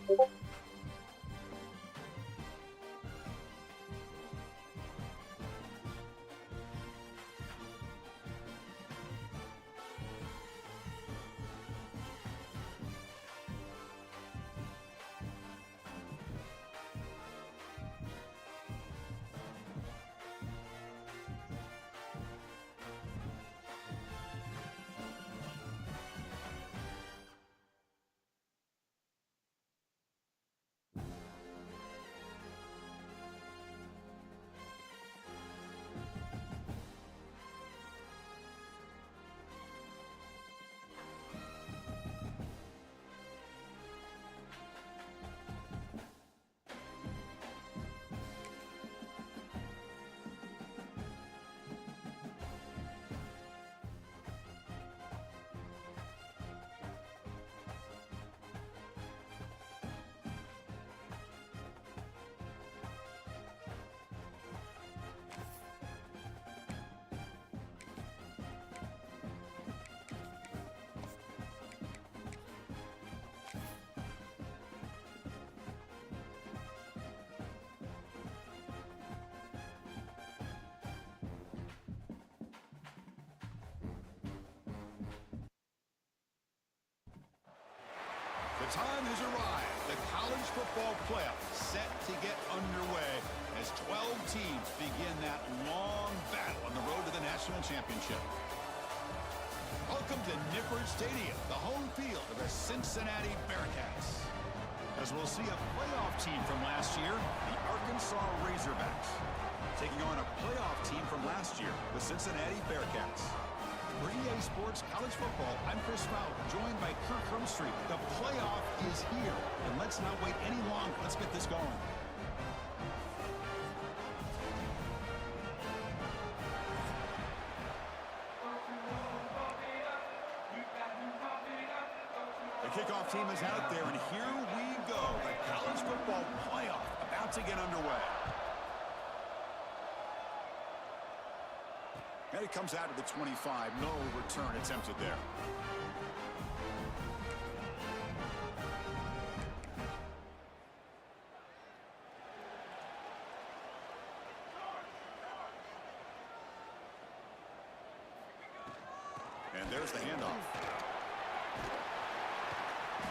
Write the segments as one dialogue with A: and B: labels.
A: The time has arrived. The college football playoff set to get underway as 12 teams begin that long battle on the road to the national championship. Welcome to Nippert Stadium, the home field of the Cincinnati Bearcats. As we'll see a playoff team from last year, the Arkansas Razorbacks, taking on a playoff team from last year, the Cincinnati Bearcats. For EA Sports College Football, I'm Chris Fowler, joined by Kirk Hermstreet. The playoff is here, and let's not wait any longer. Let's get this going. The kickoff team is out there, and here we go. The college football playoff about to get underway. And it comes out of the 25. No return attempted there. And there's the handoff.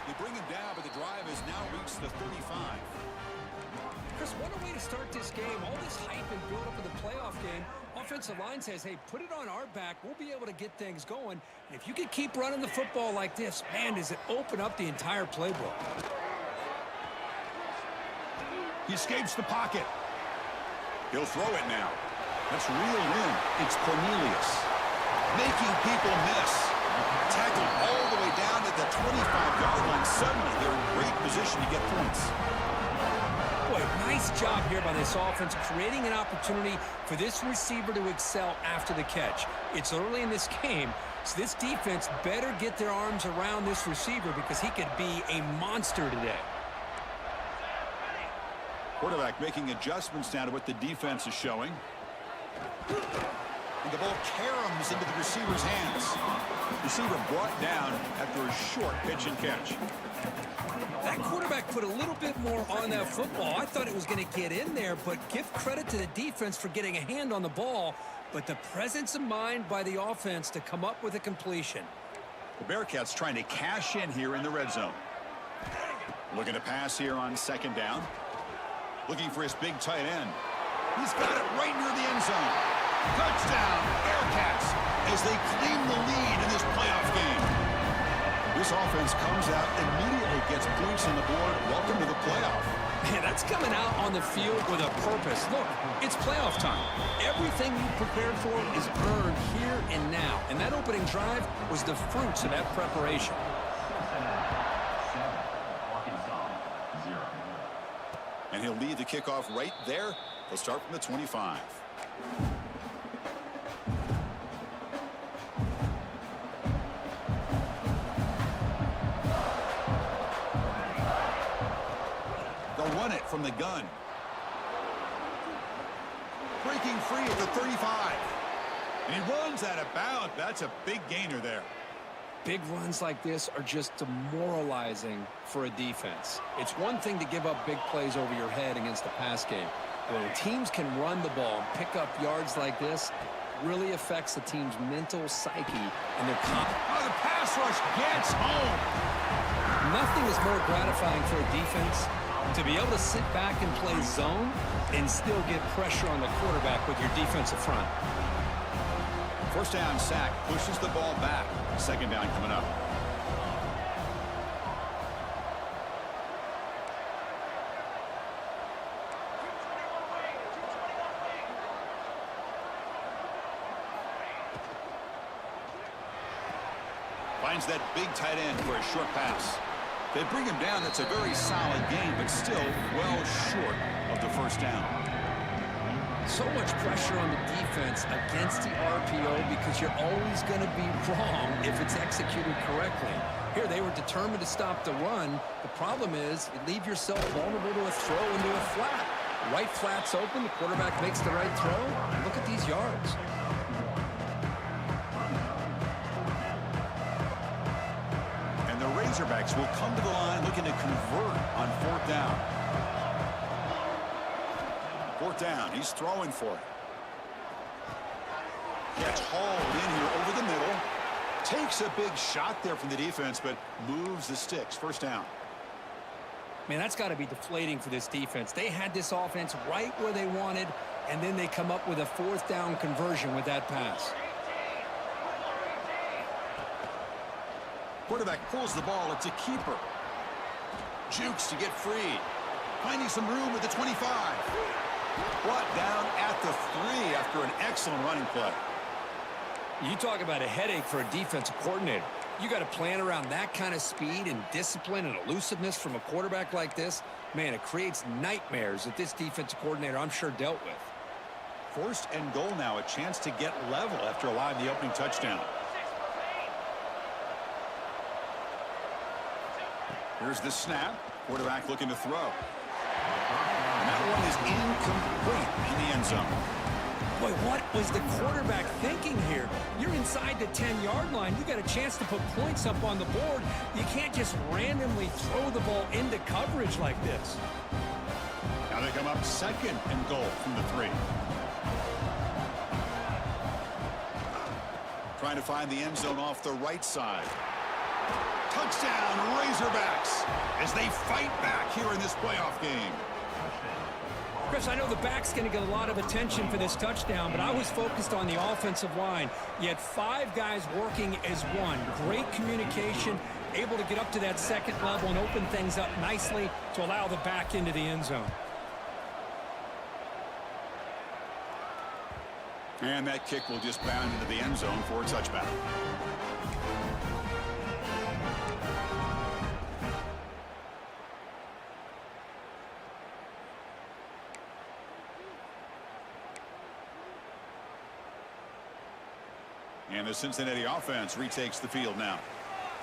A: They bring him down, but the drive has now reached the 35.
B: Chris, what a way to start this game. All this hype and build up of the playoff game. Offensive line says, hey, put it on our back. We'll be able to get things going. And if you can keep running the football like this, man, does it open up the entire playbook.
A: He escapes the pocket. He'll throw it now. That's reeled in. It's Cornelius. Making people miss. Tackled all the way down to the 25-yard line. Suddenly, they're in great position to get points.
B: Boy, nice job here by this offense, creating an opportunity for this receiver to excel after the catch. It's early in this game, so this defense better get their arms around this receiver because he could be a monster today.
A: Quarterback making adjustments now to what the defense is showing. And the ball caroms into the receiver's hands. Receiver brought down after a short pitch and catch.
B: That quarterback put a little bit more on that football. I thought it was going to get in there, but give credit to the defense for getting a hand on the ball. But the presence of mind by the offense to come up with a completion.
A: The Bearcats trying to cash in here in the red zone. Looking to pass here on second down. Looking for his big tight end. He's got it right near the end zone. Touchdown, Bearcats, as they claim the lead in this playoff game. This offense comes out, immediately gets points on the board. Welcome to the playoff.
B: Man, that's coming out on the field with a purpose. Look, it's playoff time. Everything you prepared for is earned here and now. And that opening drive was the fruits of that preparation.
A: And he'll lead the kickoff right there. He'll start from the 25. They'll run it from the gun. Breaking free at the 35. And he runs out of bounds. That's a big gainer there.
B: Big runs like this are just demoralizing for a defense. It's one thing to give up big plays over your head against the pass game. But when teams can run the ball and pick up yards like this, it really affects the team's mental psyche and their confidence.
A: Oh, the pass rush gets home.
B: Nothing is more gratifying for a defense to be able to sit back and play zone and still get pressure on the quarterback with your defensive front.
A: First down sack pushes the ball back. Second down coming up. Finds that big tight end for a short pass. They bring him down. That's a very solid game, but still well short of the first down.
B: So much pressure on the defense against the RPO because you're always going to be wrong if it's executed correctly. Here, they were determined to stop the run. The problem is you leave yourself vulnerable to a throw into a flat. Right flat's open. The quarterback makes the right throw. Look at these yards.
A: And the Razorbacks will come to the line looking to convert on fourth down. Fourth down, he's throwing for it. Gets hauled in here over the middle. Takes a big shot there from the defense, but moves the sticks. First down.
B: Man, that's got to be deflating for this defense. They had this offense right where they wanted, and then they come up with a fourth down conversion with that pass.
A: Quarterback pulls the ball. It's a keeper. Jukes to get free. Finding some room at the 25. Brought down at the 3 after an excellent running play.
B: You talk about a headache for a defensive coordinator. You got to plan around that kind of speed and discipline and elusiveness from a quarterback like this. Man, it creates nightmares that this defensive coordinator, I'm sure, dealt with.
A: First and goal now. A chance to get level after allowing the opening touchdown. Here's the snap. Quarterback looking to throw. And that one is incomplete in the end zone.
B: Boy, what was the quarterback thinking here? You're inside the 10-yard line. You got a chance to put points up on the board. You can't just randomly throw the ball into coverage like this.
A: Now they come up second and goal from the 3. Trying to find the end zone off the right side. Touchdown, Razorbacks, as they fight back here in this playoff game.
B: Chris, I know the back's going to get a lot of attention for this touchdown, but I was focused on the offensive line. You had 5 guys working as one. Great communication, able to get up to that second level and open things up nicely to allow the back into the end zone.
A: And that kick will just bound into the end zone for a touchback. And the Cincinnati offense retakes the field now.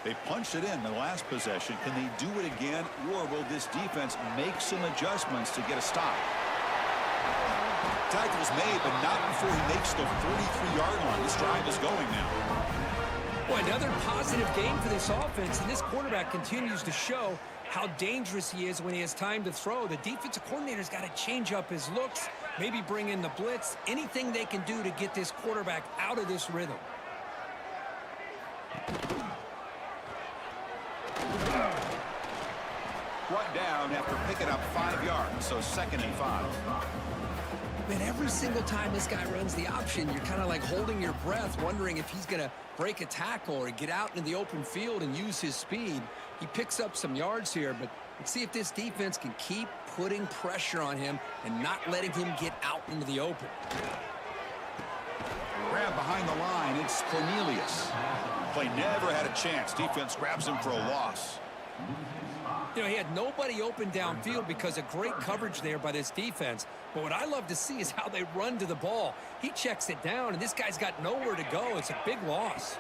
A: They punched it in the last possession. Can they do it again, or will this defense make some adjustments to get a stop? Tackle's made, but not before he makes the 43-yard line. This drive is going now.
B: Boy, another positive game for this offense, and this quarterback continues to show how dangerous he is when he has time to throw. The defensive coordinator's got to change up his looks, maybe bring in the blitz, anything they can do to get this quarterback out of this rhythm.
A: Brought down after picking up 5 yards, so second and 5.
B: Man, every single time this guy runs the option, you're kind of like holding your breath, wondering if he's going to break a tackle or get out into the open field and use his speed. He picks up some yards here, but let's see if this defense can keep putting pressure on him and not letting him get out into the open.
A: Grab behind the line, it's Cornelius. Play never had a chance. Defense grabs him for a loss.
B: You know, he had nobody open downfield because of great coverage there by this defense. But what I love to see is how they run to the ball. He checks it down, and this guy's got nowhere to go. It's a big loss.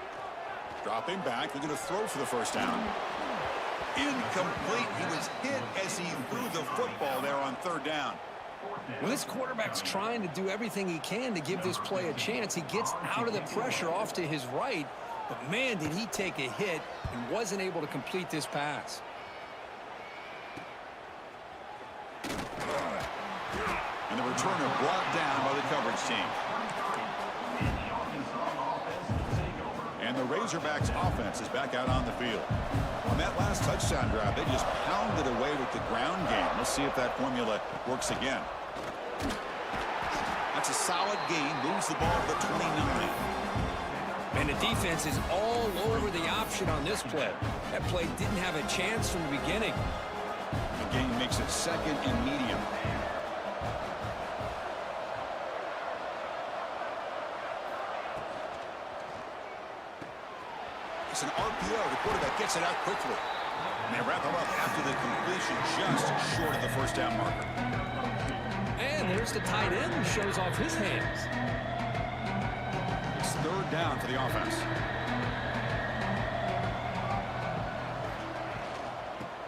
A: Dropping back, looking to throw for the first down. Incomplete. He was hit as he threw the football there on third down.
B: Well, this quarterback's trying to do everything he can to give this play a chance. He gets out of the pressure off to his right, But man, did he take a hit and wasn't able to complete this pass.
A: And the returner brought down by the coverage team. And the Razorbacks offense is back out on the field. On that last touchdown drive, they just pounded away with the ground game. Let's see if that formula works again. That's a solid gain, moves the ball to the 29.
B: And the defense is all over the option on this play. That play didn't have a chance from the beginning.
A: The gain makes it second and medium. It's an RPO. The quarterback gets it out quickly. And they wrap him up after the completion, just short of the first down marker.
B: And there's the tight end who shows off his hands.
A: It's third down for the offense.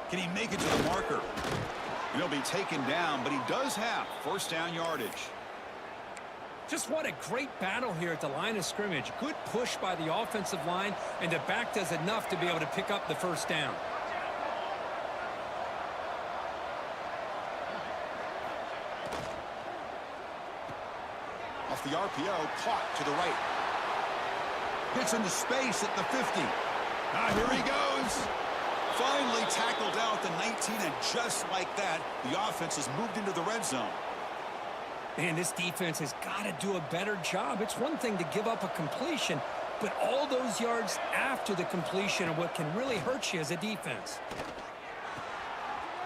A: Can he make it to the marker? And he'll be taken down, but he does have first down yardage.
B: Just what a great battle here at the line of scrimmage. Good push by the offensive line, and the back does enough to be able to pick up the first down.
A: Off the RPO, caught to the right. Hits into space at the 50. Here he goes. Finally tackled out the 19, and just like that, the offense has moved into the red zone.
B: Man, this defense has got to do a better job. It's one thing to give up a completion, but all those yards after the completion are what can really hurt you as a defense.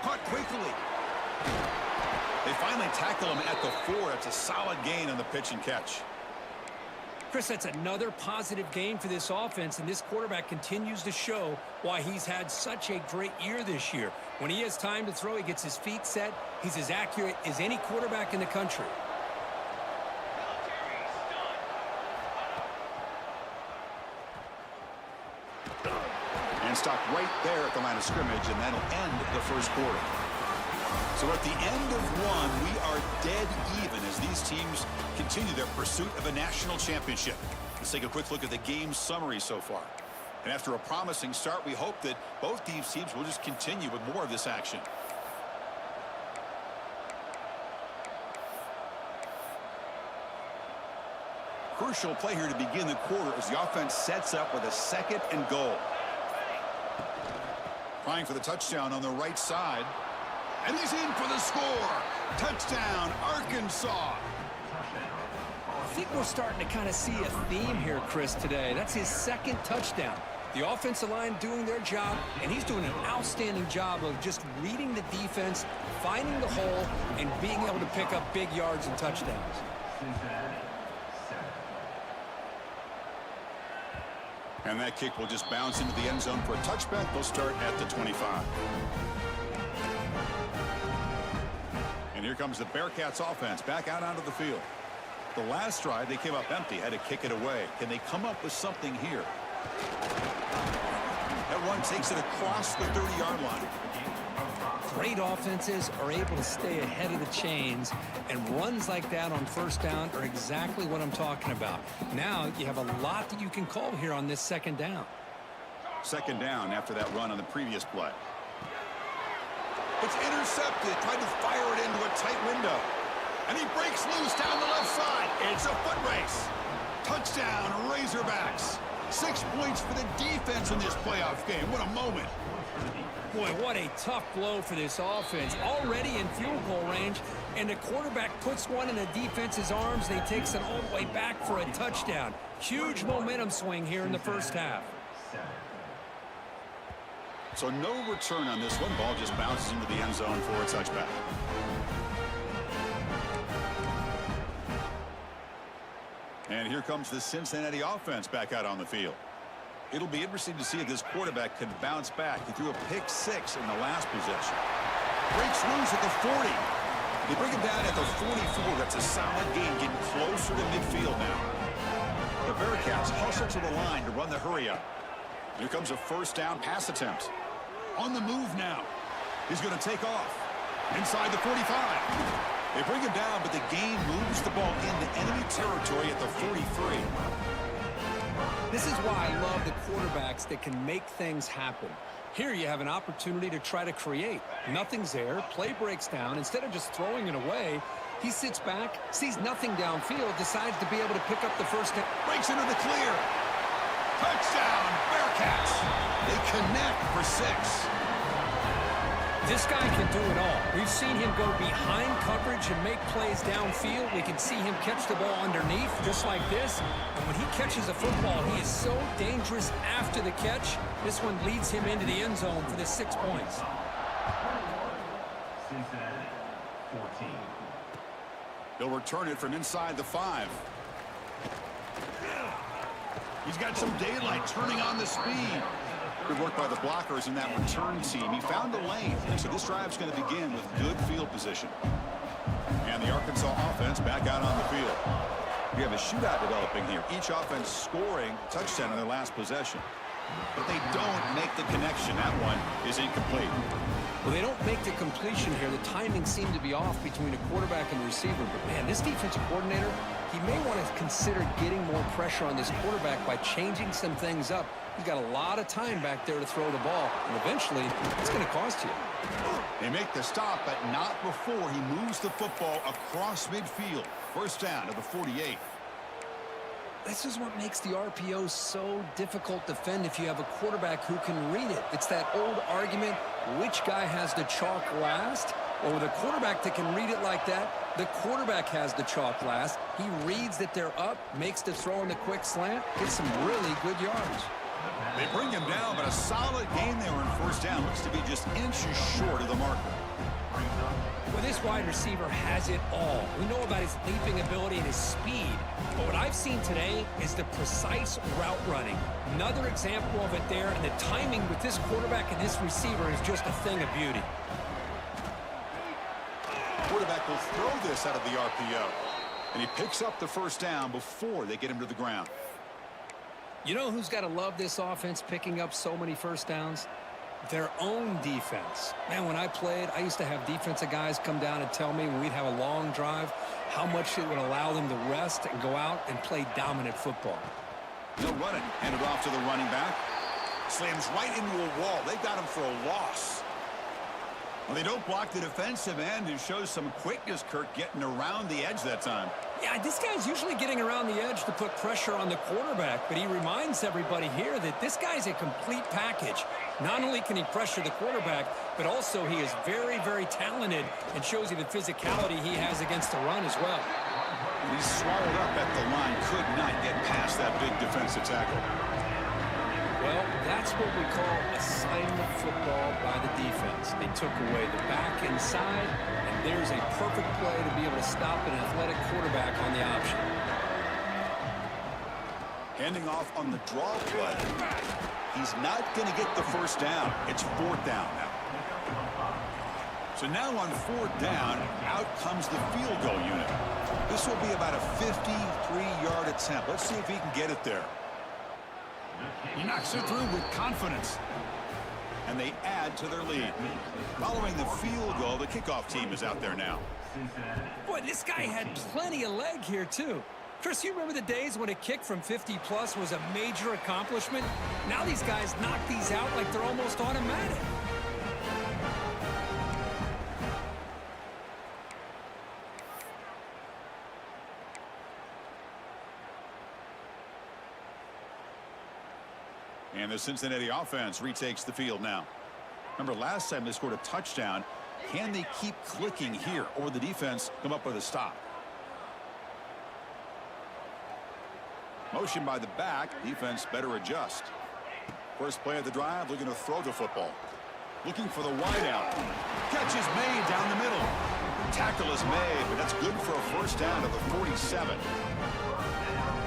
A: Caught quickly. They finally tackle him at the 4. It's a solid gain on the pitch and catch.
B: Chris, that's another positive game for this offense, and this quarterback continues to show why he's had such a great year this year. When he has time to throw, he gets his feet set. He's as accurate as any quarterback in the country.
A: And stopped right there at the line of scrimmage, and that'll end the first quarter. So at the end of one, we are dead even as these teams continue their pursuit of a national championship. Let's take a quick look at the game summary so far. And after a promising start, we hope that both these teams will just continue with more of this action. Crucial play here to begin the quarter as the offense sets up with a 2nd and goal. Trying for the touchdown on the right side. And he's in for the score. Touchdown, Arkansas.
B: I think we're starting to kind of see a theme here, Chris, today. That's his 2nd touchdown. The offensive line doing their job, and he's doing an outstanding job of just reading the defense, finding the hole, and being able to pick up big yards and touchdowns.
A: And that kick will just bounce into the end zone for a touchback. They'll start at the 25. And here comes the Bearcats offense back out onto the field. The last drive, they came up empty, had to kick it away. Can they come up with something here? That one takes it across the 30-yard line.
B: Great offenses are able to stay ahead of the chains, and runs like that on first down are exactly what I'm talking about. Now you have a lot that you can call here on this 2nd down.
A: 2nd down after that run on the previous play. It's intercepted, trying to fire it into a tight window. And he breaks loose down the left side. It's a foot race. Touchdown, Razorbacks. 6 points for the defense in this playoff game. What a moment.
B: Boy, what a tough blow for this offense. Already in field goal range, and the quarterback puts one in the defense's arms, and he takes it all the way back for a touchdown. Huge momentum swing here in the first half.
A: So no return on this one. Ball just bounces into the end zone for a touchback. And here comes the Cincinnati offense back out on the field. It'll be interesting to see if this quarterback can bounce back. He threw a pick-6 in the last possession. Breaks loose at the 40. They bring him down at the 44. That's a solid gain, getting closer to midfield now. The Bearcats hustle to the line to run the hurry-up. Here comes a first down pass attempt. On the move now. He's going to take off. Inside the 45. They bring him down, but the gain moves the ball into enemy territory at the 43.
B: This is why I love the quarterbacks that can make things happen. Here you have an opportunity to try to create. Nothing's there. Play breaks down. Instead of just throwing it away, he sits back, sees nothing downfield, decides to be able to pick up the first down.
A: Breaks into the clear. Touchdown, Bearcats. They connect for 6.
B: This guy can do it all. We've seen him go behind coverage and make plays downfield. We can see him catch the ball underneath, just like this. And when he catches a football, he is so dangerous after the catch. This one leads him into the end zone for the 6 points.
C: Cincinnati, 14.
A: He'll return it from inside the 5. He's got some daylight, turning on the speed. Good work by the blockers in that return team. He found the lane, so this drive's going to begin with good field position. And the Arkansas offense back out on the field. We have a shootout developing here. Each offense scoring a touchdown in their last possession. But they don't make the connection. That one is incomplete.
B: Well, they don't make the completion here. The timing seemed to be off between a quarterback and the receiver. But, man, this defensive coordinator, he may want to consider getting more pressure on this quarterback by changing some things up. He's got a lot of time back there to throw the ball, and eventually it's going to cost you.
A: They make the stop, but not before he moves the football across midfield. First down to the 48.
B: This is what makes the RPO so difficult to defend if you have a quarterback who can read it. It's that old argument, which guy has the chalk last? Well, with a quarterback that can read it like that, the quarterback has the chalk last. He reads that they're up, makes the throw in the quick slant, gets some really good yards.
A: They bring him down, but a solid gain there on first down. Looks to be just inches short of the marker.
B: Well, this wide receiver has it all. We know about his leaping ability and his speed, but what I've seen today is the precise route running. Another example of it there, and the timing with this quarterback and this receiver is just a thing of beauty.
A: Quarterback will throw this out of the RPO, and he picks up the first down before they get him to the ground.
B: You know who's got to love this offense picking up so many first downs? Their own defense. Man, when I played, I used to have defensive guys come down and tell me when we'd have a long drive how much it would allow them to rest and go out and play dominant football.
A: They'll run it. Hand it off to the running back. Slams right into a wall. They got him for a loss. Well, they don't block the defensive end, who shows some quickness, Kirk, getting around the edge that time.
B: Yeah, this guy's usually getting around the edge to put pressure on the quarterback, but he reminds everybody here that this guy's a complete package. Not only can he pressure the quarterback, but also he is very, very talented and shows you the physicality he has against the run as well.
A: He's swallowed up at the line, could not get past that big defensive tackle.
B: Well, that's what we call assignment football by the defense. They took away the back inside, and there's a perfect play to be able to stop an athletic quarterback on the option.
A: Handing off on the draw play. He's not going to get the first down. It's fourth down now. So now on fourth down, out comes the field goal unit. This will be about a 53-yard attempt. Let's see if he can get it there. He knocks it through with confidence. And they add to their lead. Following the field goal, the kickoff team is out there now.
B: Boy, this guy had plenty of leg here, too. Chris, you remember the days when a kick from 50-plus was a major accomplishment? Now these guys knock these out like they're almost automatic.
A: And the Cincinnati offense retakes the field now. Remember, last time they scored a touchdown. Can they keep clicking here, or will the defense come up with a stop? Motion by the back. Defense better adjust. First play of the drive, looking to throw the football. Looking for the wideout. Catch is made down the middle. Tackle is made, but that's good for a first down to the 47.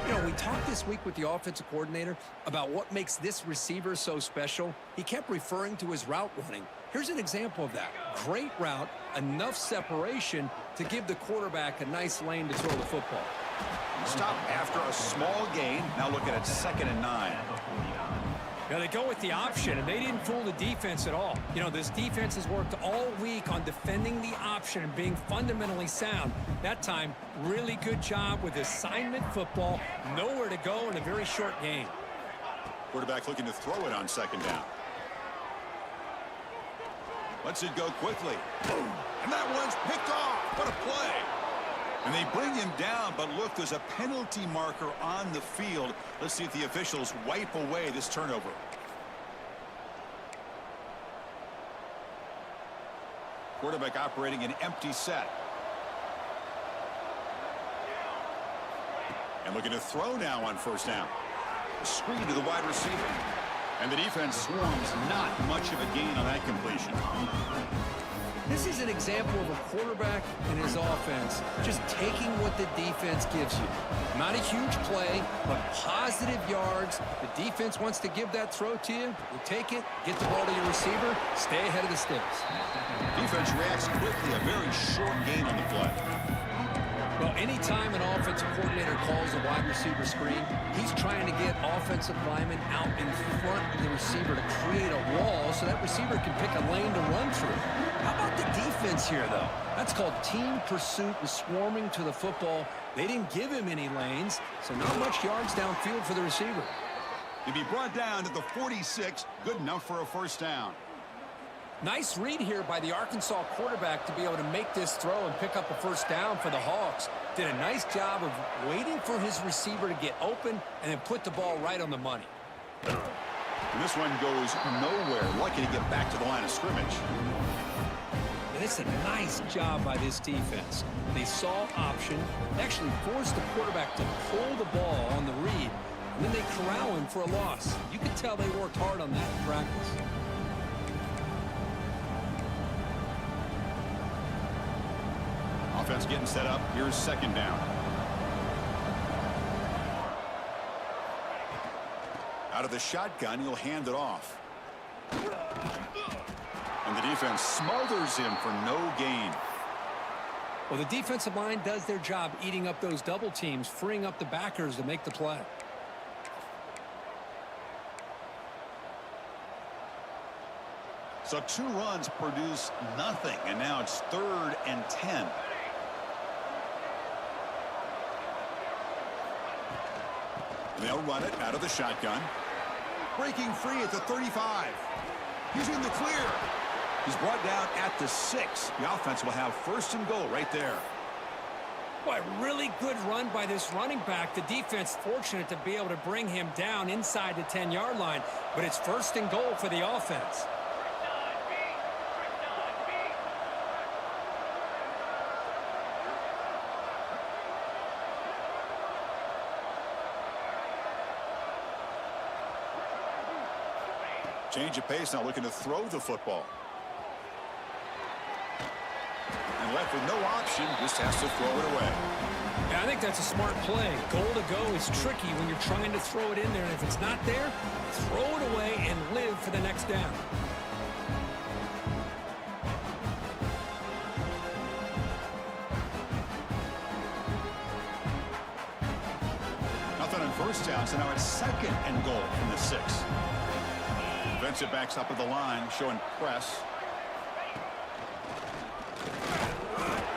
B: You know, we talked this week with the offensive coordinator about what makes this receiver so special. He kept referring to his route running. Here's an example of that. Great route, enough separation to give the quarterback a nice lane to throw the football.
A: Stop after a small gain. Now look at it, 2nd and 9.
B: Now they go with the option, and they didn't fool the defense at all. You know, this defense has worked all week on defending the option and being fundamentally sound. That time, really good job with assignment football. Nowhere to go in a very short game.
A: Quarterback looking to throw it on second down. Lets it go quickly. And that one's picked off. What a play. And they bring him down, but look, there's a penalty marker on the field. Let's see if the officials wipe away this turnover. Quarterback operating an empty set. And looking to throw now on first down. A screen to the wide receiver. And the defense swarms, not much of a gain on that completion.
B: This is an example of a quarterback and his offense just taking what the defense gives you. Not a huge play, but positive yards. The defense wants to give that throw to you. You take it, get the ball to your receiver, stay ahead of the sticks.
A: Defense reacts quickly, a very short gain on the play.
B: Well, anytime an offensive coordinator calls a wide receiver screen, he's trying to get offensive linemen out in front of the receiver to create a wall so that receiver can pick a lane to run through. How about the defense here, though? That's called team pursuit and swarming to the football. They didn't give him any lanes, so not much yards downfield for the receiver.
A: To be brought down to the 46, good enough for a first down.
B: Nice read here by the Arkansas quarterback to be able to make this throw and pick up a first down for the Hogs. Did a nice job of waiting for his receiver to get open and then put the ball right on the money.
A: And this one goes nowhere. Lucky to get back to the line of scrimmage.
B: And it's a nice job by this defense. They saw option, actually forced the quarterback to pull the ball on the read, and then they corral him for a loss. You can tell they worked hard on that in practice.
A: Offense getting set up. Here's second down. Out of the shotgun, he'll hand it off. And the defense smothers him for no gain.
B: Well, the defensive line does their job eating up those double teams, freeing up the backers to make the play.
A: So 2 runs produce nothing, and now it's 3rd and 10. They'll run it out of the shotgun. Breaking free at the 35. He's in the clear. He's brought down at the 6. The offense will have 1st and goal right there.
B: Boy, really good run by this running back. The defense fortunate to be able to bring him down inside the 10-yard line, but it's 1st and goal for the offense.
A: Change of pace, now looking to throw the football. And left with no option, just has to throw it away.
B: Yeah, I think that's a smart play. Goal to go is tricky when you're trying to throw it in there, and if it's not there, throw it away and live for the next down.
A: Nothing on first down, so now it's 2nd and goal from the 6. Defensive backs up at the line, showing press.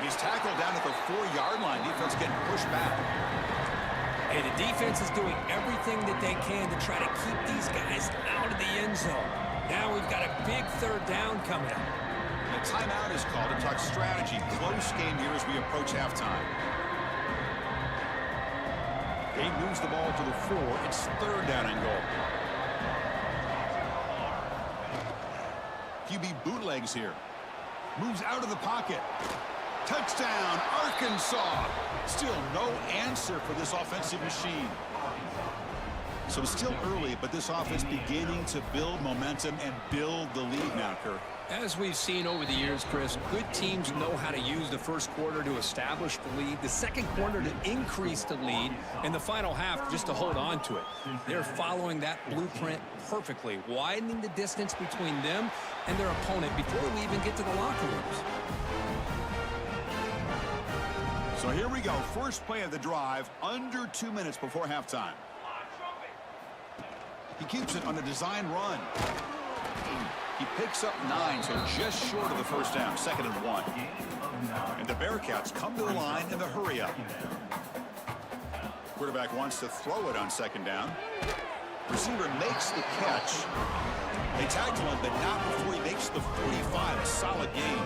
A: He's tackled down at the 4-yard line. Defense getting pushed back.
B: Hey, the defense is doing everything that they can to try to keep these guys out of the end zone. Now we've got a big 3rd down coming up.
A: A timeout is called to talk strategy. Close game here as we approach halftime. He moves the ball to the 4. It's 3rd down and goal. QB bootlegs here. Moves out of the pocket. Touchdown, Arkansas. Still no answer for this offensive machine. So it's still early, but this offense beginning to build momentum and build the lead now, Kirk.
B: As we've seen over the years, Chris, good teams know how to use the first quarter to establish the lead, the second quarter to increase the lead, and the final half just to hold on to it. They're following that blueprint perfectly, widening the distance between them and their opponent before we even get to the locker rooms.
A: So here we go. First play of the drive, under 2 minutes before halftime. He keeps it on a design run. He picks up 9, so just short of the first down, 2nd and 1. And the Bearcats come to the line in the hurry up. Quarterback wants to throw it on 2nd down. Receiver makes the catch. They tackle him, but not before he makes the 45. A solid gain.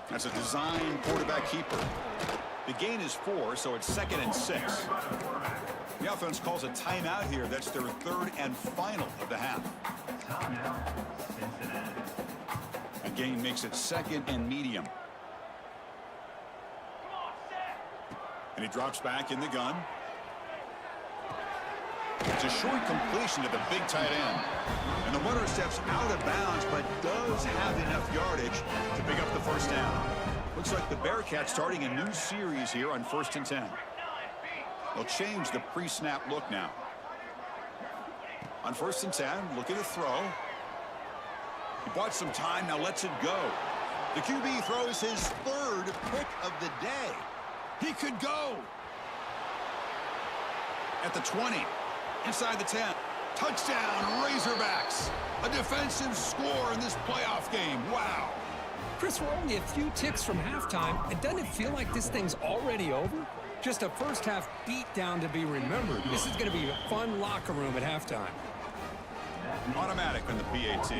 A: That's a design quarterback keeper. The gain is 4, so it's 2nd and 6. The offense calls a timeout here. That's their 3rd and final of the half.
C: Cincinnati.
A: A gain makes it 2nd and medium. And he drops back in the gun. It's a short completion to the big tight end. And the runner steps out of bounds, but does have enough yardage to pick up the first down. Looks like the Bearcats starting a new series here on 1st and 10. They'll change the pre-snap look now. On 1st and 10, looking to throw. He bought some time, now lets it go. The QB throws his 3rd pick of the day. He could go. At the 20, inside the 10. Touchdown, Razorbacks. A defensive score in this playoff game. Wow.
B: Chris, we're only a few ticks from halftime, and doesn't it feel like this thing's already over? Just a first-half beatdown to be remembered. This is going to be a fun locker room at halftime.
A: Automatic on the PAT.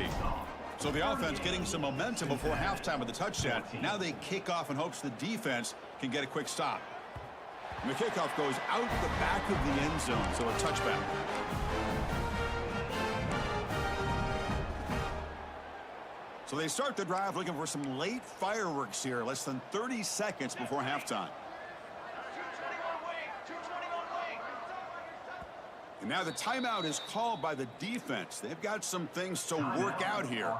A: So the offense getting some momentum before halftime with the touchdown. Now they kick off in hopes the defense can get a quick stop. And the kickoff goes out the back of the end zone, so a touchback. So they start the drive looking for some late fireworks here, less than 30 seconds before halftime. And now the timeout is called by the defense. They've got some things to work out here.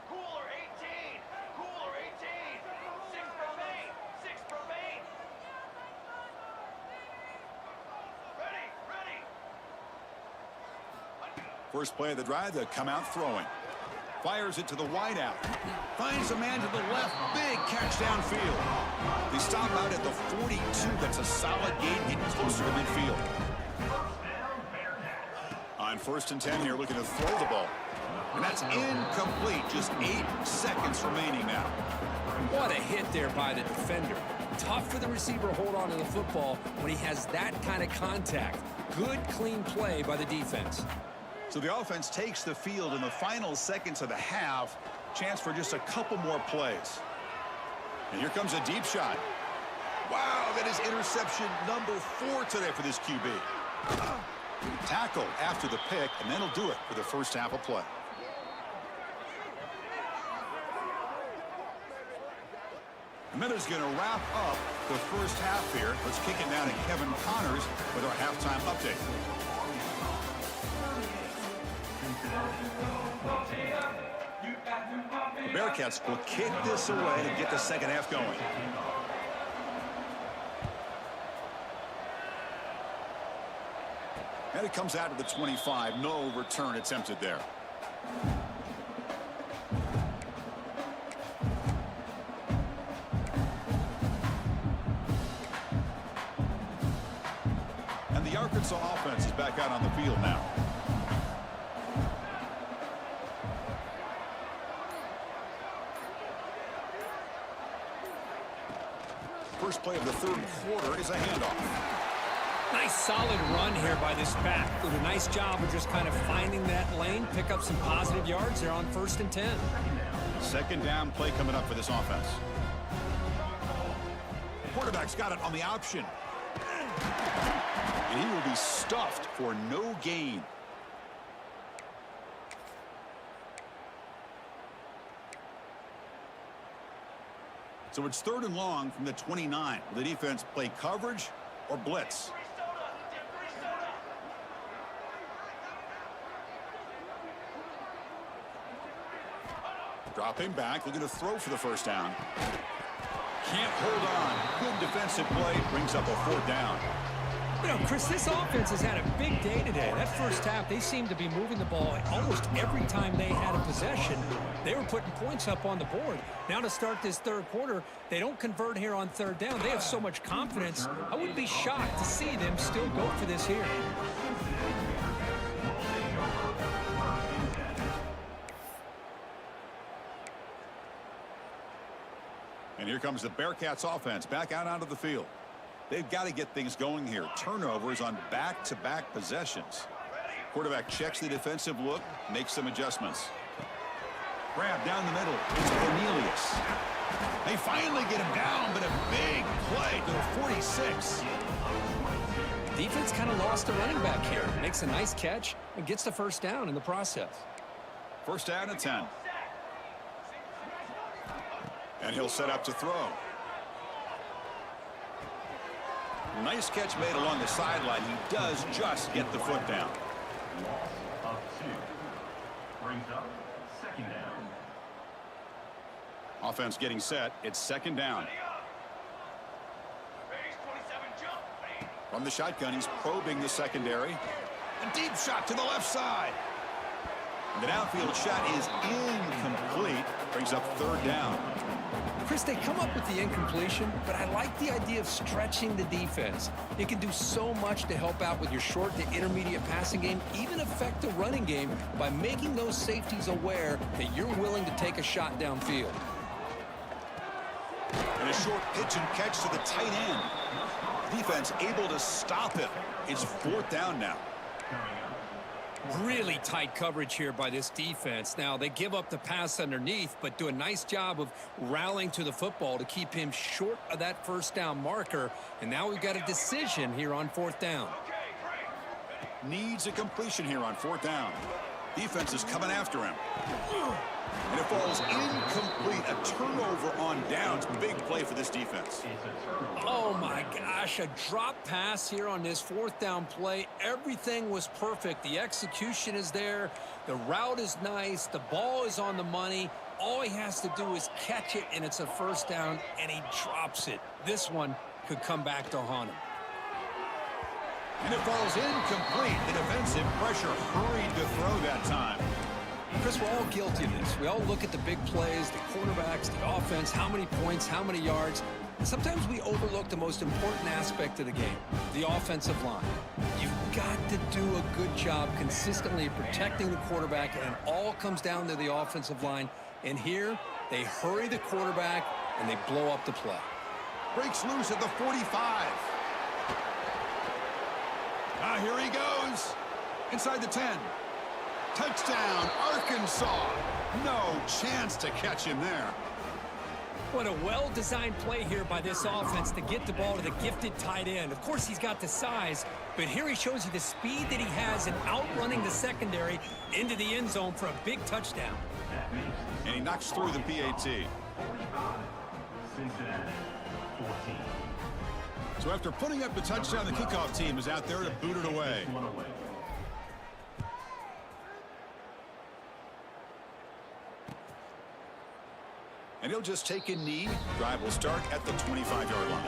D: Cooler 18. Cooler 18. 6 remain. 6 remain. Ready.
A: First play of the drive, they'll come out throwing. Fires it to the wideout. Finds a man to the left. Big catch downfield. They stop out at the 42. That's a solid gain, getting closer to midfield. On 1st and 10 here, looking to throw the ball. And that's incomplete. Just 8 seconds remaining now.
B: What a hit there by the defender. Tough for the receiver to hold on to the football when he has that kind of contact. Good, clean play by the defense.
A: So the offense takes the field in the final seconds of the half. Chance for just a couple more plays. And here comes a deep shot. Wow, that is interception number 4 today for this QB. Tackle after the pick, and then he'll do it for the first half of play. And then is going to wrap up the first half here. Let's kick it down to Kevin Connors with our halftime update. The Bearcats will kick this away to get the second half going. And it comes out to the 25. No return attempted there. And the Arkansas offense is back out on the field now. First play of the 3rd quarter is a handoff.
B: Nice solid run here by this back. Did a nice job of just kind of finding that lane, pick up some positive yards there on 1st and 10.
A: Second down play coming up for this offense. Quarterback's got it on the option. And he will be stuffed for no gain. So it's 3rd and long from the 29. Will the defense play coverage or blitz? Dropping back, looking to throw for the first down. Can't hold on. Good defensive play, brings up a 4th down.
B: You know, Chris, this offense has had a big day today. That first half, they seemed to be moving the ball almost every time they had a possession. They were putting points up on the board. Now to start this 3rd quarter, they don't convert here on 3rd down. They have so much confidence. I wouldn't be shocked to see them still go for this here.
A: And here comes the Bearcats offense back out onto the field. They've got to get things going here. Turnovers on back-to-back possessions. Quarterback checks the defensive look, makes some adjustments. Grab down the middle. It's Cornelius. They finally get him down, but a big play to the 46.
B: Defense kind of lost a running back here. Makes a nice catch and gets the first down in the process.
A: First down and 10. And he'll set up to throw. Nice catch made along the sideline. He does just get the foot down.
C: Loss of 2. Brings up second down.
A: Offense getting set. It's second down. From the shotgun, he's probing the secondary. A deep shot to the left side. And the downfield shot is incomplete. Brings up third down.
B: Chris, they come up with the incompletion, but I like the idea of stretching the defense. It can do so much to help out with your short to intermediate passing game, even affect the running game by making those safeties aware that you're willing to take a shot downfield.
A: And a short pitch and catch to the tight end. Defense able to stop it. It's fourth down now.
B: Really tight coverage here by this defense. Now, they give up the pass underneath, but do a nice job of rallying to the football to keep him short of that first down marker. And now we've got a decision here on fourth down.
A: Needs a completion here on fourth down. Defense is coming after him. And it falls incomplete. A turnover on downs. Big play for this defense.
B: Oh, my gosh. A drop pass here on this fourth down play. Everything was perfect. The execution is there. The route is nice. The ball is on the money. All he has to do is catch it, and it's a first down, and he drops it. This one could come back to haunt him.
A: And it falls incomplete. The defensive pressure hurried to throw that time.
B: Chris, we're all guilty of this. We all look at the big plays, the quarterbacks, the offense, how many points, how many yards. And sometimes we overlook the most important aspect of the game, the offensive line. You've got to do a good job consistently protecting the quarterback, and it all comes down to the offensive line. And here, they hurry the quarterback, and they blow up the play.
A: Breaks loose at the 45. Here he goes. Inside the 10. Touchdown, Arkansas. No chance to catch him there.
B: What a well-designed play here by this offense to get the ball to the gifted tight end. Of course, he's got the size, but here he shows you the speed that he has in outrunning the secondary into the end zone for a big touchdown.
A: And he knocks through the PAT.
C: Cincinnati, 14.
A: So after putting up the touchdown, the kickoff team is out there to boot it away. And he'll just take a knee. Drive will start at the 25-yard line.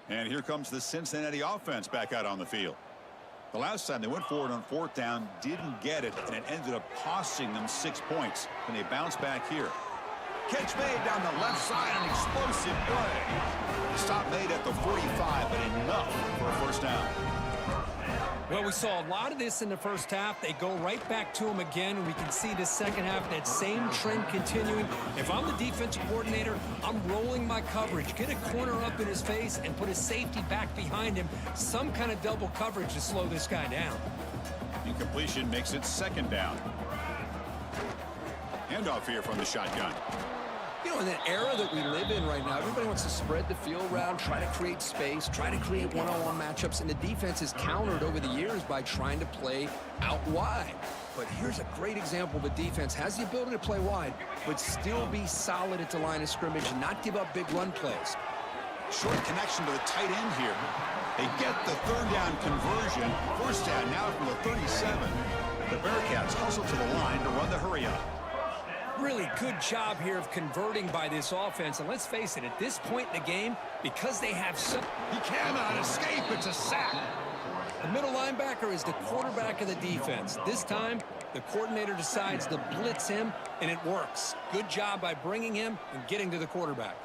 A: And here comes the Cincinnati offense back out on the field. The last time they went forward on fourth down, didn't get it, and it ended up costing them 6 points. And they bounce back here. Catch made down the left side, an explosive play. Stop made at the 45, but enough for a first down.
B: Well, we saw a lot of this in the first half. They go right back to him again, and we can see the second half, that same trend continuing. If I'm the defensive coordinator, I'm rolling my coverage. Get a corner up in his face and put a safety back behind him. Some kind of double coverage to slow this guy down.
A: Incompletion makes it second down. Handoff here from the shotgun.
B: You know, in that era that we live in right now, everybody wants to spread the field around, try to create space, try to create one-on-one matchups, and the defense is countered over the years by trying to play out wide. But here's a great example of a defense has the ability to play wide, but still be solid at the line of scrimmage and not give up big run plays.
A: Short connection to the tight end here. They get the third down conversion. First down now from the 37. The Bearcats hustle to the line to run the hurry up.
B: Really good job here of converting by this offense. And let's face it, at this point in the game, because they have some...
A: He cannot escape. It's a sack.
B: The middle linebacker is the quarterback of the defense. This time, the coordinator decides to blitz him, and it works. Good job by bringing him and getting to the quarterback.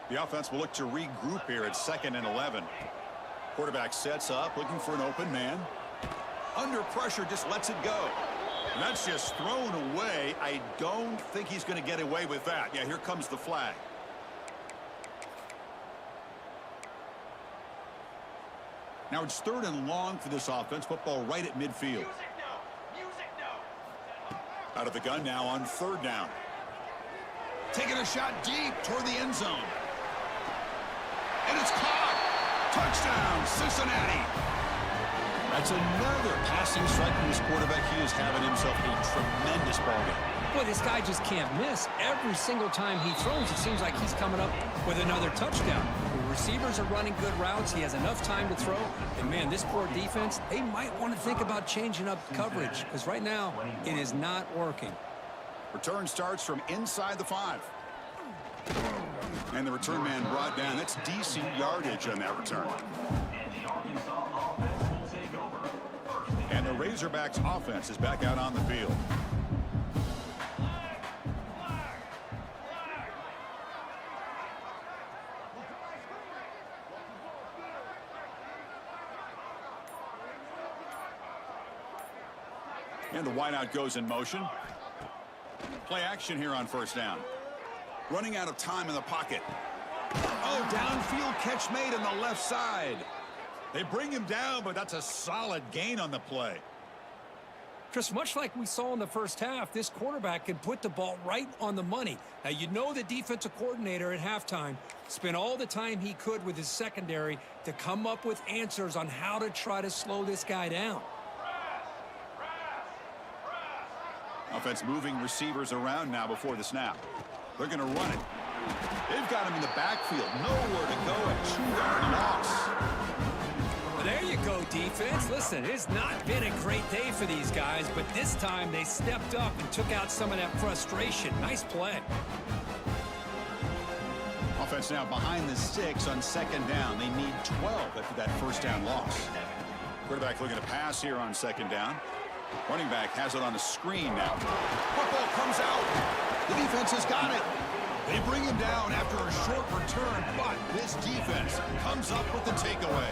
A: The offense will look to regroup here at 2nd and 11. Quarterback sets up, looking for an open man. Under pressure, just lets it go. And that's just thrown away. I don't think he's going to get away with that. Yeah, here comes the flag. Now it's 3rd and long for this offense. Football right at midfield.
D: Music no. Music no.
A: Out of the gun now on 3rd down. Taking a shot deep toward the end zone. And it's caught. Touchdown, Cincinnati. That's another passing strike from this quarterback. He is having himself a tremendous ball game.
B: Boy, this guy just can't miss. Every single time he throws, it seems like he's coming up with another touchdown. The receivers are running good routes. He has enough time to throw. And, man, this poor defense, they might want to think about changing up coverage because right now it is not working.
A: Return starts from inside the 5. And the return man brought down. That's decent yardage on that return. And the Razorbacks offense is back out on the field. And the wideout goes in motion. Play action here on 1st down. Running out of time in the pocket. Oh, downfield catch made on the left side. They bring him down, but that's a solid gain on the play.
B: Chris, much like we saw in the first half, this quarterback can put the ball right on the money. Now, you know the defensive coordinator at halftime spent all the time he could with his secondary to come up with answers on how to try to slow this guy down.
A: Offense moving receivers around now before the snap. They're going to run it. They've got him in the backfield. Nowhere to go. A 2-yard loss.
B: Well, there you go, defense. Listen, it's not been a great day for these guys, but this time they stepped up and took out some of that frustration. Nice play.
A: Offense now behind the 6 on 2nd down. They need 12 after that 1st down loss. Quarterback looking to pass here on 2nd down. Running back has it on the screen now. Football comes out. The defense has got it. They bring him down after a short return, but this defense comes up with the takeaway.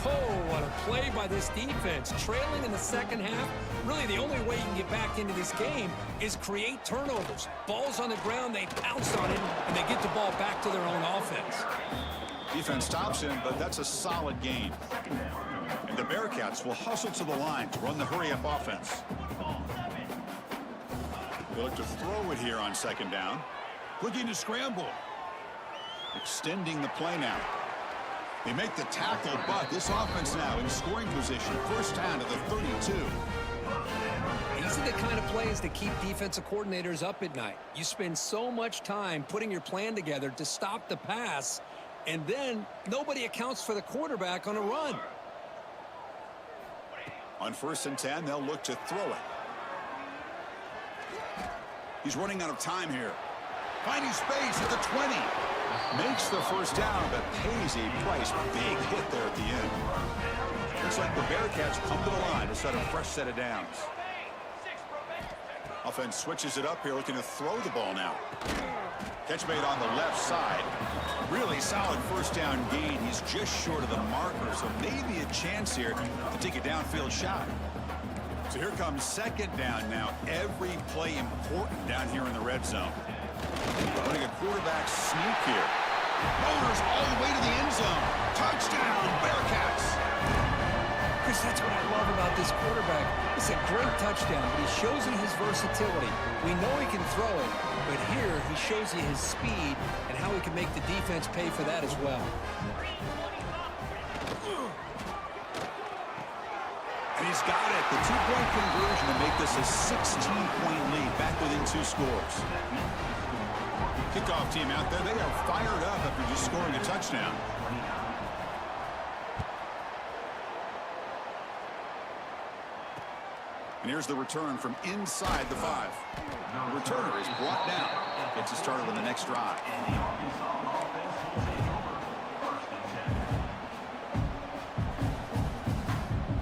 B: Oh, what a play by this defense. Trailing in the second half, really the only way you can get back into this game is create turnovers. Ball's on the ground, they pounce on it, and they get the ball back to their own offense.
A: Defense stops him, but that's a solid gain. And the Bearcats will hustle to the line to run the hurry-up offense. They look to throw it here on 2nd down. Looking to scramble. Extending the play now. They make the tackle, but this offense now in scoring position. 1st down to the 32.
B: These are the kind of plays that keep defensive coordinators up at night. You spend so much time putting your plan together to stop the pass, and then nobody accounts for the quarterback on a run.
A: On 1st and 10, they'll look to throw it. He's running out of time here. Finding space at the 20. Makes the 1st down, but pays a price. Big hit there at the end. Looks like the Bearcats come to the line to set a fresh set of downs. Offense switches it up here, looking to throw the ball now. Catch made on the left side. Really solid 1st down gain. He's just short of the marker, so maybe a chance here to take a downfield shot. So here comes 2nd down now. Every play important down here in the red zone. Running a quarterback sneak here. Motors all the way to the end zone. Touchdown, Bearcats.
B: Chris, that's what I love about this quarterback. It's a great touchdown, but he shows you his versatility. We know he can throw it, but here he shows you his speed and how he can make the defense pay for that as well.
A: And he's got it. The 2-point conversion to make this a 16-point lead, back within 2 scores. Kickoff team out there, they are fired up after just scoring a touchdown. And here's the return from inside the 5. The returner is brought down. Gets us started on the next drive.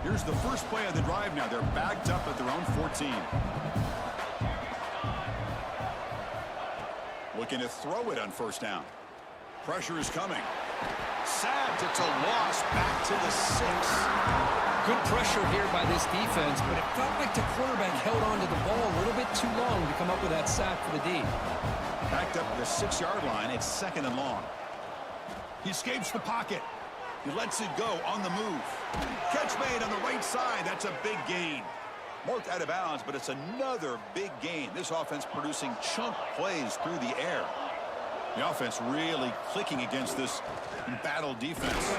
A: Here's the first play of the drive now. They're backed up at their own 14. Looking to throw it on 1st down. Pressure is coming. Sacked. It's a loss back to the 6.
B: Good pressure here by this defense, but it felt like the quarterback held on to the ball a little bit too long to come up with that sack for the D.
A: Backed up to the 6-yard line. It's 2nd and long. He escapes the pocket. He lets it go on the move. Catch made on the right side. That's a big gain. Marked out of bounds, but it's another big gain. This offense producing chunk plays through the air. The offense really clicking against this embattled defense.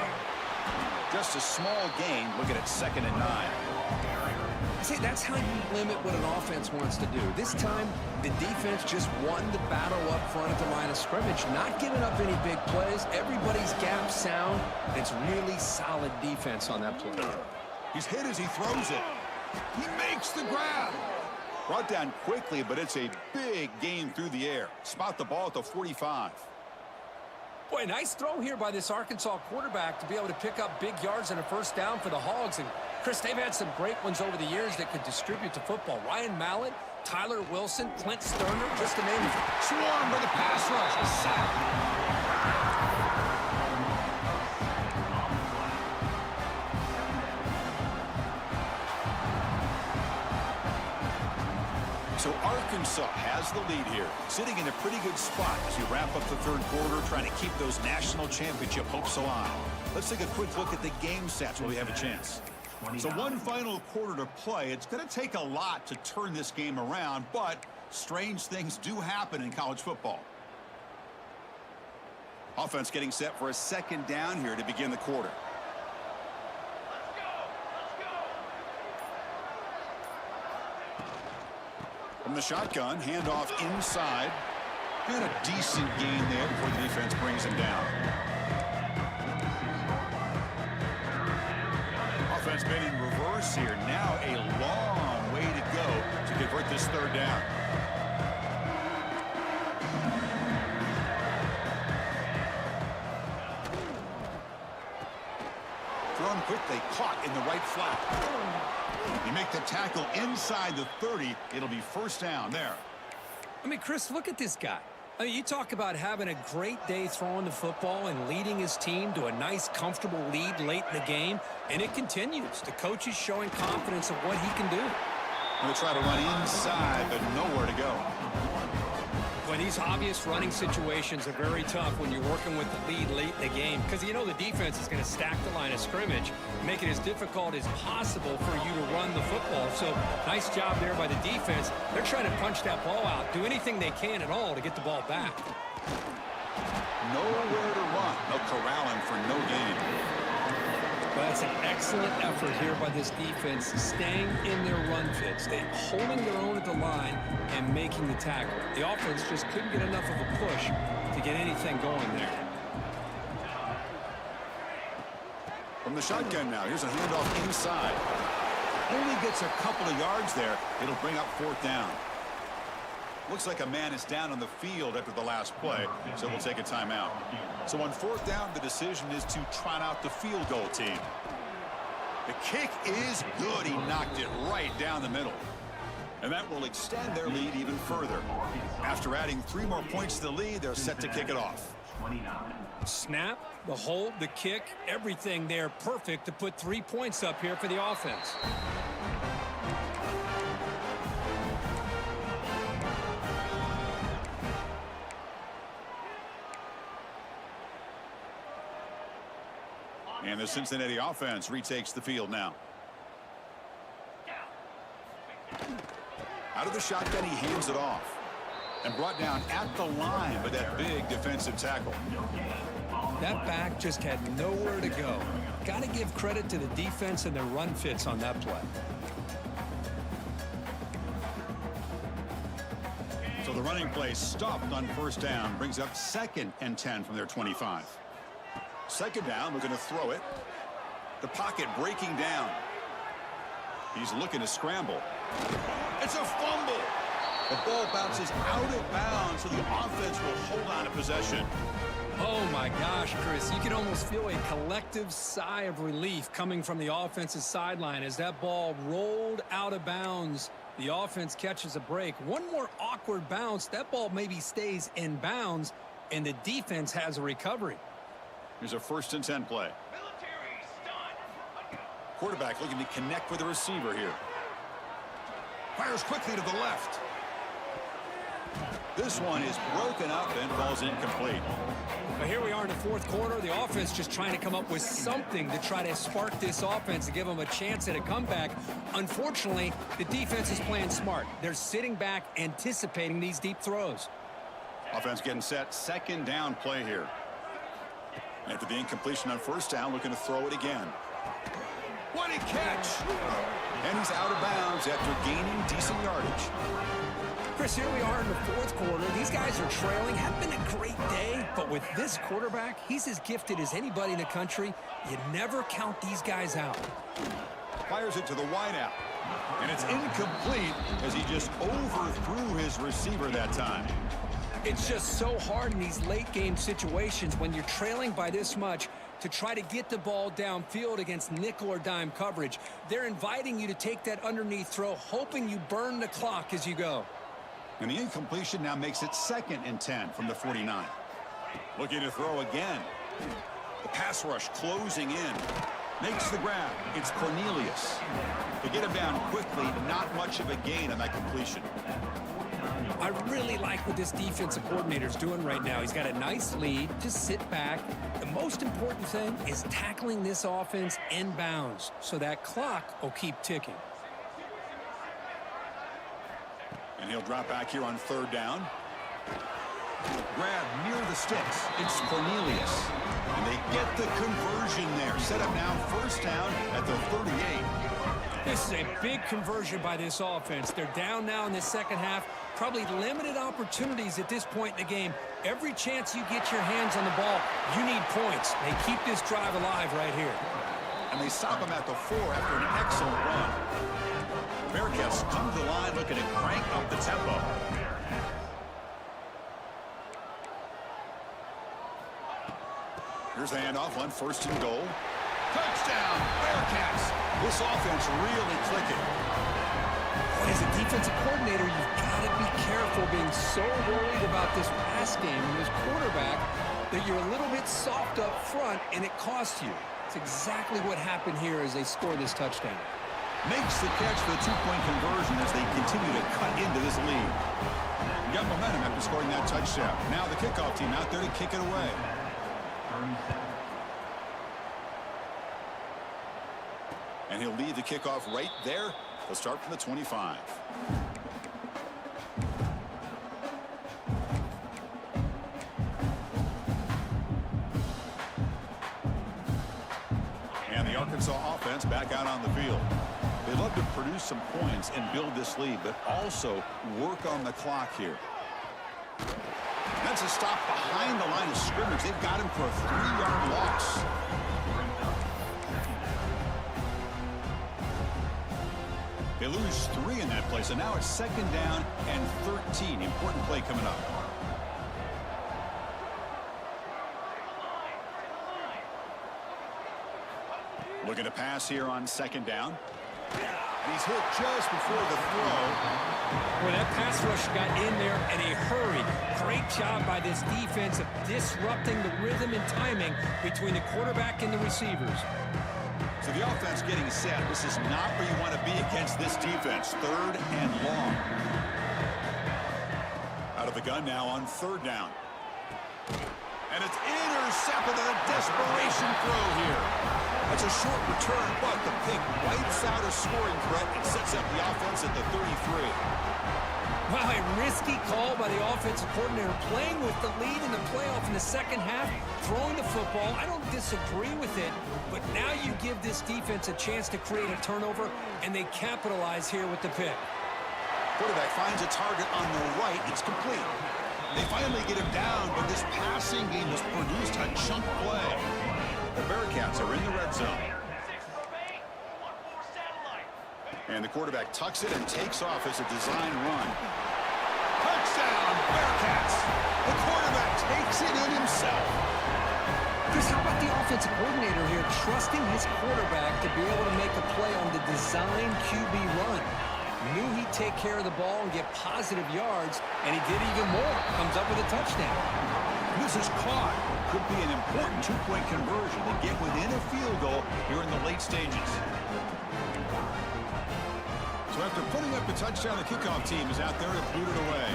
A: Just a small gain. Look at it, 2nd and 9.
B: See, that's how you limit what an offense wants to do. This time, the defense just won the battle up front at the line of scrimmage, not giving up any big plays. Everybody's gap sound. It's really solid defense on that play.
A: He's hit as he throws it. He makes the grab. Brought down quickly, but it's a big gain through the air. Spot the ball at the 45.
B: Boy, nice throw here by this Arkansas quarterback to be able to pick up big yards and a first down for the Hogs. And, Chris, they've had some great ones over the years that could distribute the football. Ryan Mallett, Tyler Wilson, Clint Sterner, just to name a few.
A: Swarm with the pass rush. A sack. So Arkansas has the lead here, sitting in a pretty good spot as we wrap up the 3rd quarter, trying to keep those national championship hopes alive. Let's take a quick look at the game stats while we have a chance. So one final quarter to play. It's going to take a lot to turn this game around, but strange things do happen in college football. Offense getting set for a 2nd down here to begin the quarter. From the shotgun, handoff inside. And a decent gain there before the defense brings him down. Offense been in reverse here. Now a long way to go to convert this 3rd down. Thrown quickly, caught in the right flat. You make the tackle inside the 30. It'll be 1st down there.
B: I mean, Chris, look at this guy. I mean, you talk about having a great day throwing the football and leading his team to a nice, comfortable lead late in the game, and it continues. The coach is showing confidence of what he can do.
A: He'll try to run inside, but nowhere to go.
B: Well, these obvious running situations are very tough when you're working with the lead late in the game because you know the defense is going to stack the line of scrimmage, make it as difficult as possible for you to run the football. So nice job there by the defense. They're trying to punch that ball out, do anything they can at all to get the ball back.
A: Nowhere to run. They'll corral him for no gain.
B: Well, that's an excellent effort here by this defense, staying in their run fits. They holding their own at the line and making the tackle. The offense just couldn't get enough of a push to get anything going there.
A: From the shotgun now, here's a handoff inside. Only gets a couple of yards there. It'll bring up 4th down. Looks like a man is down on the field after the last play, so we'll take a timeout. So on 4th down, the decision is to trot out the field goal team. The kick is good. He knocked it right down the middle. And that will extend their lead even further. After adding 3 more points to the lead, they're set to kick it off.
B: Snap, the hold, the kick, everything there perfect to put 3 points up here for the offense.
A: And the Cincinnati offense retakes the field now. Out of the shotgun, he hands it off. And brought down at the line with that big defensive tackle.
B: That back just had nowhere to go. Got to give credit to the defense and their run fits on that play.
A: So the running play stopped on 1st down. Brings up 2nd and 10 from their 25. 2nd down, we're going to throw it. The pocket breaking down. He's looking to scramble. It's a fumble. The ball bounces out of bounds, so the offense will hold on to possession.
B: Oh, my gosh, Chris. You can almost feel a collective sigh of relief coming from the offensive sideline as that ball rolled out of bounds. The offense catches a break. One more awkward bounce. That ball maybe stays in bounds, and the defense has a recovery.
A: Here's a 1st and 10 play.
D: Military stun.
A: Quarterback looking to connect with the receiver here. Fires quickly to the left. This one is broken up and falls incomplete.
B: Well, here we are in the fourth quarter. The offense just trying to come up with something to try to spark this offense and give them a chance at a comeback. Unfortunately, the defense is playing smart. They're sitting back, anticipating these deep throws.
A: Offense getting set. Second down play here. After the incompletion on first down, looking to throw it again. What a catch! And he's out of bounds after gaining decent yardage.
B: Chris, here we are in the fourth quarter. These guys are trailing. Haven't been a great day, but with this quarterback, he's as gifted as anybody in the country. You never count these guys out.
A: Fires it to the wideout. And it's incomplete as he just overthrew his receiver that time.
B: It's just so hard in these late game situations when you're trailing by this much to try to get the ball downfield against nickel or dime coverage. They're inviting you to take that underneath throw, hoping you burn the clock as you go.
A: And the incompletion now makes it 2nd and 10 from the 49. Looking to throw again. The pass rush closing in. Makes the grab. It's Cornelius. To get him down quickly, not much of a gain on that completion.
B: I really like what this defensive coordinator is doing right now. He's got a nice lead. Just sit back. The most important thing is tackling this offense inbounds so that clock will keep ticking.
A: And he'll drop back here on 3rd down. Grab near the sticks. It's Cornelius. And they get the conversion there. Set up now 1st down at the 38.
B: This is a big conversion by this offense. They're down now in the second half. Probably limited opportunities at this point in the game. Every chance you get your hands on the ball, you need points. They keep this drive alive right here.
A: And they stop him at the 4 after an excellent run. Bearcats come to the line looking to crank up the tempo. Here's the handoff on 1st and goal. Touchdown, Bearcats. This offense really clicking.
B: As a defensive coordinator, you've got to be careful being so worried about this pass game and this quarterback that you're a little bit soft up front and it costs you. It's exactly what happened here as they score this touchdown.
A: Makes the catch for the 2-point conversion as they continue to cut into this lead. Got momentum after scoring that touchdown. Now the kickoff team out there to kick it away. And he'll lead the kickoff right there. They'll start from the 25. And the Arkansas offense back out on the field. They love to produce some points and build this lead, but also work on the clock here. That's a stop behind the line of scrimmage. They've got him for a 3-yard loss. They lose 3 in that play, so now it's 2nd down and 13. Important play coming up. Looking to pass here on 2nd down. And he's hit just before the throw.
B: Well, that pass rush got in there in a hurry. Great job by this defense of disrupting the rhythm and timing between the quarterback and the receivers.
A: So the offense getting set. This is not where you want to be against this defense. 3rd and long. Out of the gun now on 3rd down. And it's intercepted on a desperation throw here. That's a short return, but the pick wipes out a scoring threat and sets up the offense at the 33.
B: Wow, a risky call by the offensive coordinator, playing with the lead in the playoff in the second half, throwing the football. I don't disagree with it, but now you give this defense a chance to create a turnover, and they capitalize here with the pick.
A: Quarterback finds a target on the right. It's complete. They finally get him down, but this passing game has produced a chunk play. The Bearcats are in the red zone. And the quarterback tucks it and takes off as a design run. Touchdown, Bearcats! The quarterback takes it in himself.
B: Chris, how about the offensive coordinator here trusting his quarterback to be able to make a play on the design QB run? Knew he'd take care of the ball and get positive yards, and he did even more. Comes up with a touchdown.
A: This is caught. Could be an important 2-point conversion to get within a field goal here in the late stages. So after putting up the touchdown, the kickoff team is out there to boot it away.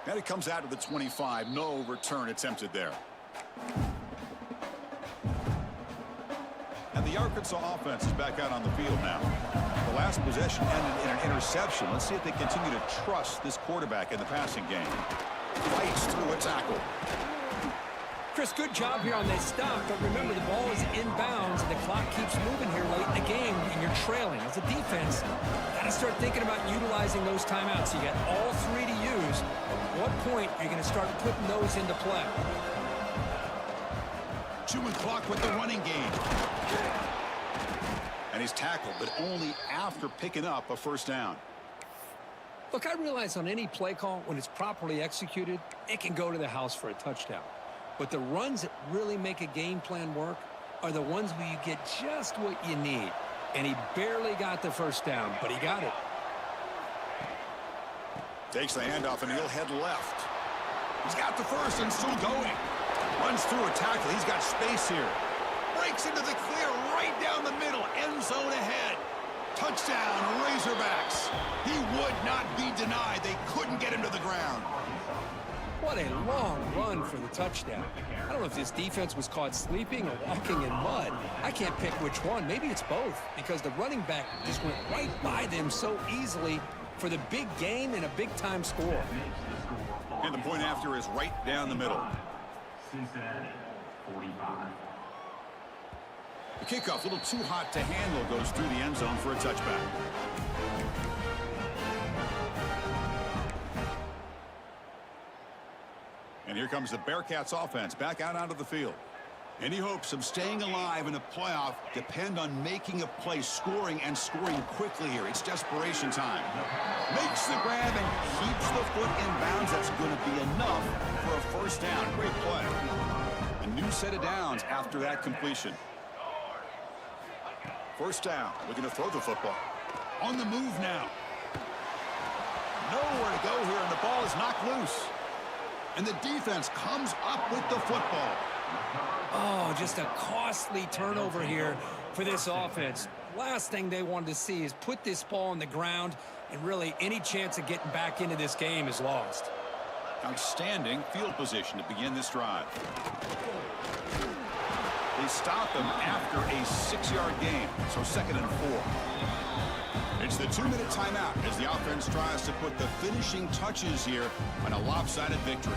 A: And it comes out to the 25. No return attempted there. And the Arkansas offense is back out on the field now. The last possession ended in an interception. Let's see if they continue to trust this quarterback in the passing game. Fights through a tackle.
B: Chris, good job here on this stop, but remember the ball is inbounds and the clock keeps moving here late in the game and you're trailing. As a defense, got to start thinking about utilizing those timeouts. You got all three to use. At what point are you going to start putting those into play?
A: Chewing clock with the running game. And he's tackled, but only after picking up a first down.
B: Look, I realize on any play call, when it's properly executed, it can go to the house for a touchdown. But the runs that really make a game plan work are the ones where you get just what you need. And he barely got the first down, but he got it.
A: Takes the handoff, and he'll head left. He's got the first and still going. Runs through a tackle. He's got space here. Breaks into the clear right down the middle. End zone ahead. Touchdown, Razorbacks. He would not be denied. They couldn't get him to the ground.
B: What a long run for the touchdown. I don't know if this defense was caught sleeping or walking in mud. I can't pick which one. Maybe it's both, because the running back just went right by them so easily for the big gain and a big-time score.
A: And the point after is right down the middle.
C: Cincinnati, 45.
A: The kickoff, a little too hot to handle, goes through the end zone for a touchback. And here comes the Bearcats offense back out onto the field. Any hopes of staying alive in the playoff depend on making a play, scoring quickly here. It's desperation time. Makes the grab and keeps the foot in bounds. That's going to be enough for a first down. Great play. A new set of downs after that completion. First down, looking to throw the football. On the move now. Nowhere to go here, and the ball is knocked loose. And the defense comes up with the football.
B: Oh, just a costly turnover here for this offense. Last thing they wanted to see is put this ball on the ground, and really any chance of getting back into this game is lost.
A: Outstanding field position to begin this drive. They stop him after a 6-yard gain, so 2nd and 4. It's the 2-minute timeout as the offense tries to put the finishing touches here on a lopsided victory.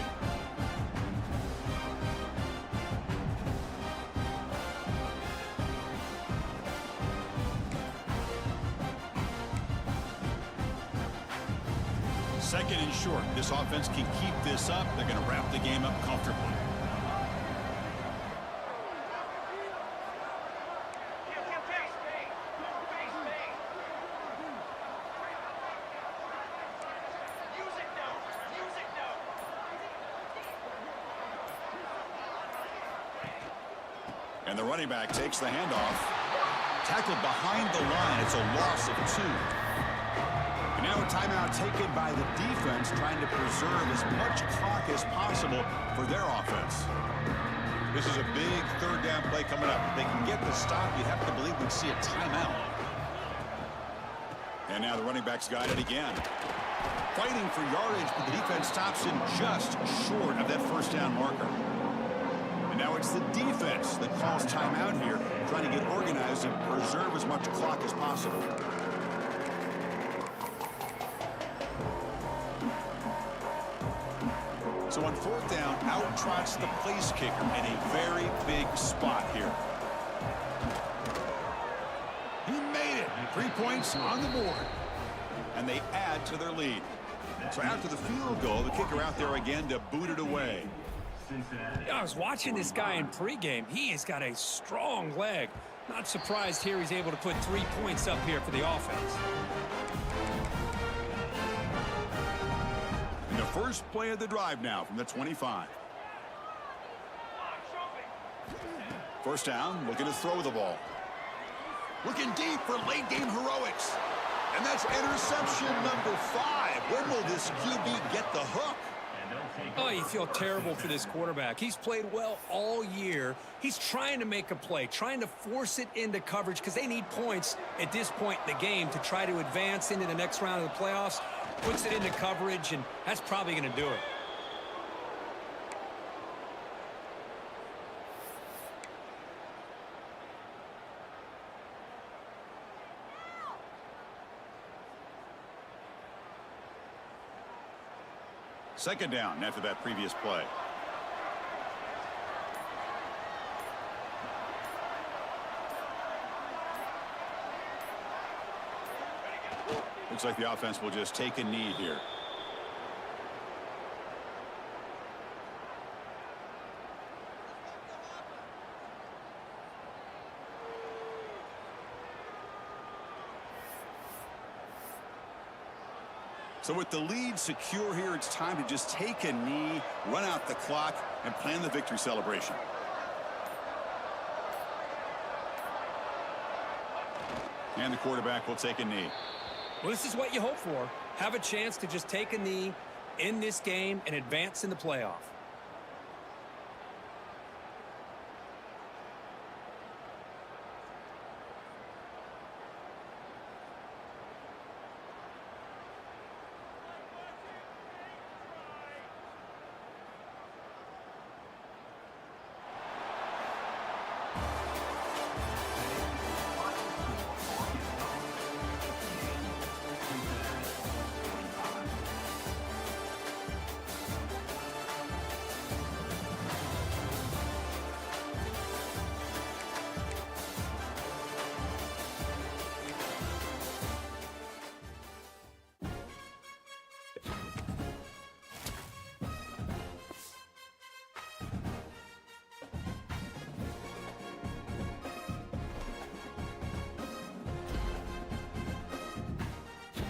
A: Second and short. This offense can keep this up. They're going to wrap the game up comfortably. And the running back takes the handoff. Tackled behind the line. It's a loss of 2. And now a timeout taken by the defense, trying to preserve as much clock as possible for their offense. This is a big third down play coming up. If they can get the stop, you have to believe we'd see a timeout. And now the running back's got it again. Fighting for yardage, but the defense stops him just short of that first down marker. And now it's the defense that calls timeout here, trying to get organized and preserve as much clock as possible. So on 4th down, out trots the place kicker in a very big spot here. He made it. 3 points on the board. And they add to their lead. So after the field goal, the kicker out there again to boot it away.
B: I was watching this guy in pregame. He has got a strong leg. Not surprised here he's able to put 3 points up here for the offense.
A: And the first play of the drive now from the 25. First down, looking to throw the ball. Looking deep for late game heroics. And that's interception number 5. When will this QB get the hook?
C: And they'll take
B: Oh, you feel terrible for this quarterback. He's played well all year. He's trying to make a play, trying to force it into coverage because they need points at this point in the game to try to advance into the next round of the playoffs. Puts it into coverage, and that's probably going to do it.
A: Second down after that previous play. Looks like the offense will just take a knee here. So with the lead secure here, it's time to just take a knee, run out the clock, and plan the victory celebration. And the quarterback will take a knee.
B: Well, this is what you hope for. Have a chance to just take a knee in this game and advance in the playoff.